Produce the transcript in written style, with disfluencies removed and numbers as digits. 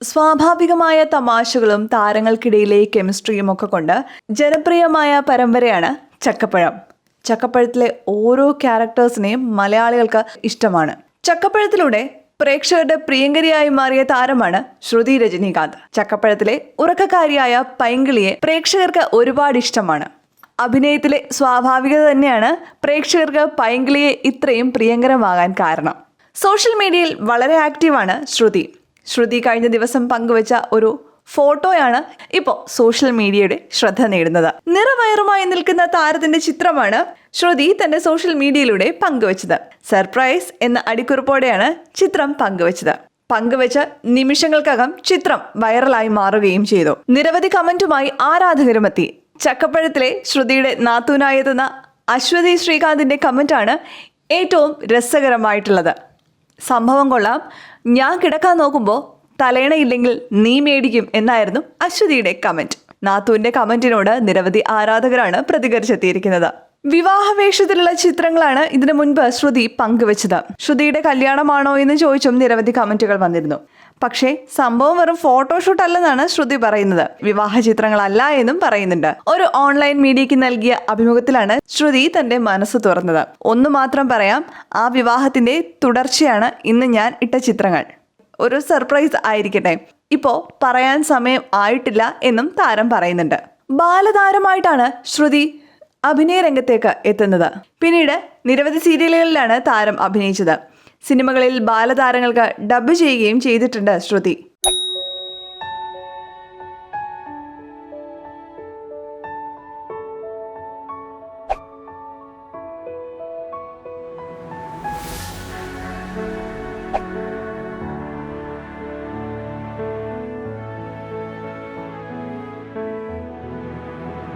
സ്വാഭാവികമായ തമാശകളും താരങ്ങൾക്കിടയിലെ കെമിസ്ട്രിയും ഒക്കെ കൊണ്ട് ജനപ്രിയമായ പരമ്പരയാണ് ചക്കപ്പഴം. ചക്കപ്പഴത്തിലെ ഓരോ ക്യാരക്ടേഴ്സിനെയും മലയാളികൾക്ക് ഇഷ്ടമാണ്. ചക്കപ്പഴത്തിലൂടെ പ്രേക്ഷകരുടെ പ്രിയങ്കരിയായി മാറിയ താരമാണ് ശ്രുതി രജനീകാന്ത്. ചക്കപ്പഴത്തിലെ ഉറക്കക്കാരിയായ പൈങ്കിളിയെ പ്രേക്ഷകർക്ക് ഒരുപാട് ഇഷ്ടമാണ്. അഭിനയത്തിലെ സ്വാഭാവികത തന്നെയാണ് പ്രേക്ഷകർക്ക് പൈങ്കിളിയെ ഇത്രയും പ്രിയങ്കരമാകാൻ കാരണം. സോഷ്യൽ മീഡിയയിൽ വളരെ ആക്റ്റീവാണ് ശ്രുതി കഴിഞ്ഞ ദിവസം പങ്കുവച്ച ഒരു ഫോട്ടോയാണ് ഇപ്പോൾ സോഷ്യൽ മീഡിയയുടെ ശ്രദ്ധ നേടുന്നത്. നിറവയറുമായി നിൽക്കുന്ന താരത്തിന്റെ ചിത്രമാണ് ശ്രുതി തന്റെ സോഷ്യൽ മീഡിയയിലൂടെ പങ്കുവച്ചത്. സർപ്രൈസ് എന്ന അടിക്കുറിപ്പോടെയാണ് ചിത്രം പങ്കുവച്ചത്. പങ്കുവച്ച നിമിഷങ്ങൾക്കകം ചിത്രം വൈറലായി മാറുകയും ചെയ്തു. നിരവധി കമന്റുമായി ആരാധകരുമെത്തി. ചക്കപ്പഴത്തിലെ ശ്രുതിയുടെ നാത്തൂനായി എത്തുന്ന അശ്വതി ശ്രീകാന്തിന്റെ കമന്റാണ് ഏറ്റവും രസകരമായിട്ടുള്ളത്. സംഭവം കൊള്ളാം, ഞാൻ കിടക്കാൻ നോക്കുമ്പോൾ തലയണയില്ലെങ്കിൽ നീ മേടിക്കും എന്നായിരുന്നു അശ്വതിയുടെ കമന്റ്. നാത്തൂന്റെ കമന്റിനോട് നിരവധി ആരാധകരാണ് പ്രതികരിച്ചെത്തിയിരിക്കുന്നത്. വിവാഹവേഷത്തിലുള്ള ചിത്രങ്ങളാണ് ഇതിനു മുൻപ് ശ്രുതി പങ്കുവച്ചത്. ശ്രുതിയുടെ കല്യാണമാണോ എന്ന് ചോദിച്ചും നിരവധി കമന്റുകൾ വന്നിരുന്നു. പക്ഷേ സംഭവം വെറും ഫോട്ടോഷൂട്ട് അല്ലെന്നാണ് ശ്രുതി പറയുന്നത്. വിവാഹ ചിത്രങ്ങളല്ല എന്നും പറയുന്നുണ്ട്. ഒരു ഓൺലൈൻ മീഡിയയ്ക്ക് നൽകിയ അഭിമുഖത്തിലാണ് ശ്രുതി തന്റെ മനസ്സ് തുറന്നത്. ഒന്നു മാത്രം പറയാം, ആ വിവാഹത്തിന്റെ തുടർച്ചയാണ് ഇന്ന് ഞാൻ ഇട്ട ചിത്രങ്ങൾ. ഒരു സർപ്രൈസ് ആയിരിക്കട്ടെ, ഇപ്പോ പറയാൻ സമയം ആയിട്ടില്ല എന്നും താരം പറയുന്നുണ്ട്. ബാലതാരമായിട്ടാണ് ശ്രുതി അഭിനയ രംഗത്തേക്ക് എത്തുന്നത്. പിന്നീട് നിരവധി സീരിയലുകളിലാണ് താരം അഭിനയിച്ചത്. സിനിമകളിൽ ബാലതാരങ്ങൾക്ക് ഡബ് ചെയ്യുകയും ചെയ്തിട്ടുണ്ട് ശ്രുതി.